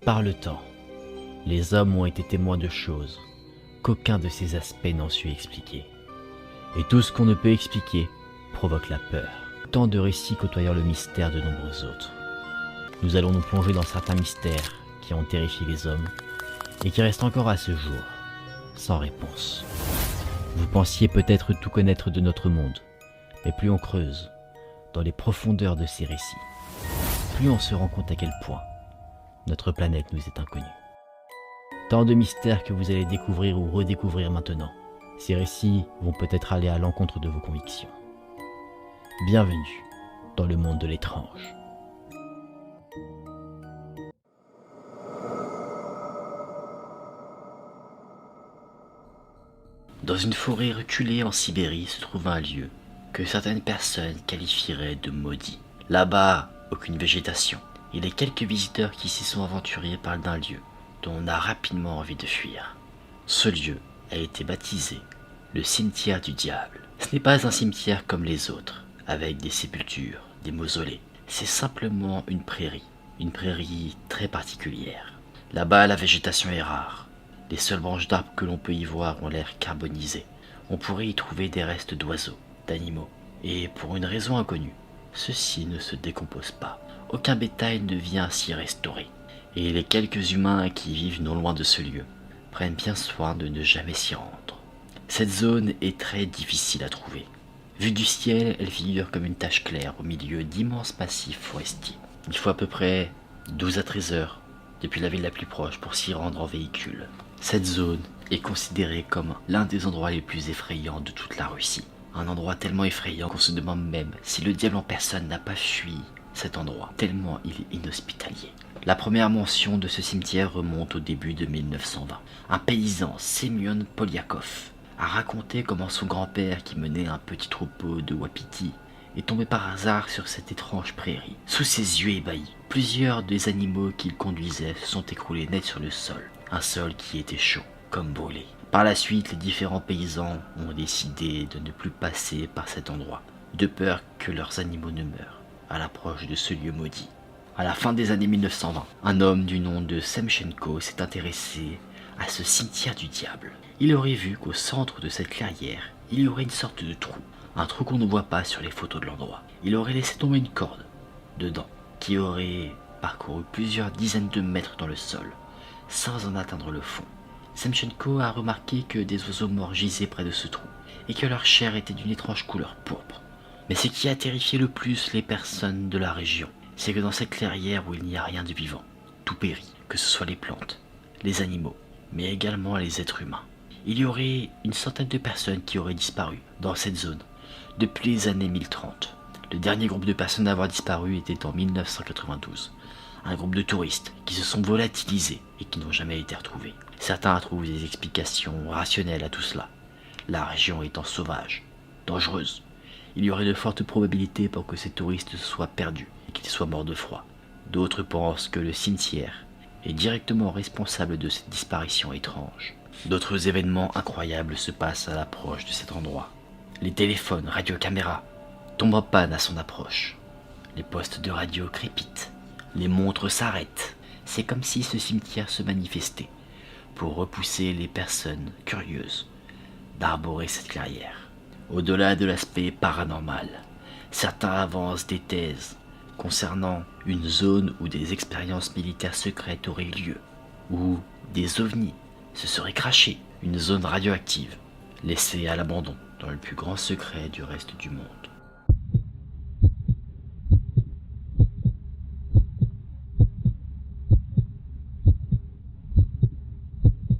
Par le temps, les hommes ont été témoins de choses qu'aucun de ces aspects n'en su expliquer. Et tout ce qu'on ne peut expliquer provoque la peur. Tant de récits côtoyant le mystère de nombreux autres. Nous allons nous plonger dans certains mystères qui ont terrifié les hommes et qui restent encore à ce jour, sans réponse. Vous pensiez peut-être tout connaître de notre monde, mais plus on creuse dans les profondeurs de ces récits, plus on se rend compte à quel point notre planète nous est inconnue. Tant de mystères que vous allez découvrir ou redécouvrir maintenant. Ces récits vont peut-être aller à l'encontre de vos convictions. Bienvenue dans le monde de l'étrange. Dans une forêt reculée en Sibérie se trouve un lieu que certaines personnes qualifieraient de maudit. Là-bas, aucune végétation, et les quelques visiteurs qui s'y sont aventurés parlent d'un lieu dont on a rapidement envie de fuir. Ce lieu a été baptisé le cimetière du diable. Ce n'est pas un cimetière comme les autres, avec des sépultures, des mausolées. C'est simplement une prairie très particulière. Là-bas, la végétation est rare. Les seules branches d'arbres que l'on peut y voir ont l'air carbonisées. On pourrait y trouver des restes d'oiseaux, d'animaux. Et pour une raison inconnue, ceux-ci ne se décomposent pas. Aucun bétail ne vient s'y restaurer. Et les quelques humains qui vivent non loin de ce lieu prennent bien soin de ne jamais s'y rendre. Cette zone est très difficile à trouver. Vue du ciel, elle figure comme une tache claire au milieu d'immenses massifs forestiers. Il faut à peu près 12 à 13 heures depuis la ville la plus proche pour s'y rendre en véhicule. Cette zone est considérée comme l'un des endroits les plus effrayants de toute la Russie. Un endroit tellement effrayant qu'on se demande même si le diable en personne n'a pas fui cet endroit, tellement il est inhospitalier. La première mention de ce cimetière remonte au début de 1920. Un paysan, Semyon Polyakov, a raconté comment son grand-père, qui menait un petit troupeau de wapitis, est tombé par hasard sur cette étrange prairie. Sous ses yeux ébahis, plusieurs des animaux qu'il conduisait se sont écroulés net sur le sol. Un sol qui était chaud, comme brûlé. Par la suite, les différents paysans ont décidé de ne plus passer par cet endroit, de peur que leurs animaux ne meurent à l'approche de ce lieu maudit. À la fin des années 1920, un homme du nom de Semchenko s'est intéressé à ce cimetière du diable. Il aurait vu qu'au centre de cette clairière, il y aurait une sorte de trou, un trou qu'on ne voit pas sur les photos de l'endroit. Il aurait laissé tomber une corde dedans, qui aurait parcouru plusieurs dizaines de mètres dans le sol, sans en atteindre le fond. Semchenko a remarqué que des oiseaux morts gisaient près de ce trou, et que leur chair était d'une étrange couleur pourpre. Mais ce qui a terrifié le plus les personnes de la région, c'est que dans cette clairière où il n'y a rien de vivant, tout périt, que ce soit les plantes, les animaux, mais également les êtres humains. Il y aurait une centaine de personnes qui auraient disparu dans cette zone depuis les années 1030. Le dernier groupe de personnes à avoir disparu était en 1992. Un groupe de touristes qui se sont volatilisés et qui n'ont jamais été retrouvés. Certains trouvent des explications rationnelles à tout cela. La région étant sauvage, dangereuse, il y aurait de fortes probabilités pour que ces touristes se soient perdus et qu'ils soient morts de froid. D'autres pensent que le cimetière est directement responsable de cette disparition étrange. D'autres événements incroyables se passent à l'approche de cet endroit. Les téléphones, radiocaméras tombent en panne à son approche. Les postes de radio crépitent. Les montres s'arrêtent. C'est comme si ce cimetière se manifestait pour repousser les personnes curieuses d'arborer cette clairière. Au-delà de l'aspect paranormal, certains avancent des thèses concernant une zone où des expériences militaires secrètes auraient eu lieu, où des ovnis se seraient crachés, une zone radioactive, laissée à l'abandon dans le plus grand secret du reste du monde.